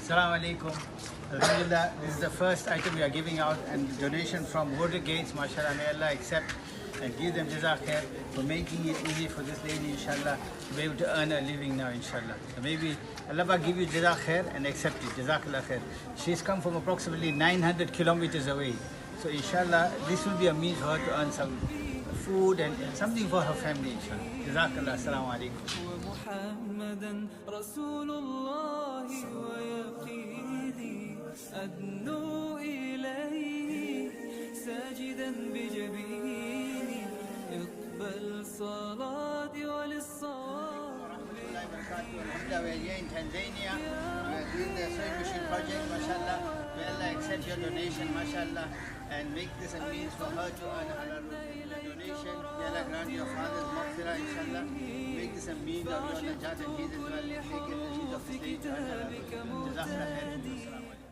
Assalamu alaikum. Alhamdulillah, this is the first item we are giving out, and donation from Water Gates, mashallah. May Allah accept and give them jazak khair for making it easy for this lady, inshallah, to be able to earn a living now, inshallah. So maybe Allah will give you jazak khair and accept it, jazakallah khair. She's come from approximately 900 kilometers away. So inshallah, this will be a means for her to earn some food and something for her family, inshallah. Jazakallah. Assalamu alaikum. محمدا رسول الله ويقيني أدنو إليه ساجدا بجبيني اقبل صلاتي وللصواب. Alhamdulillah, we are here in Tanzania. We are doing the sewing machine project, mashallah. May Allah accept your donation, mashallah, and make this a means for her to earn halal donation. May Allah grant your father's maghfirah, inshallah. Make this a means of your najat and his as well. Make it a means of the state to earn halal. Jazakallah khair.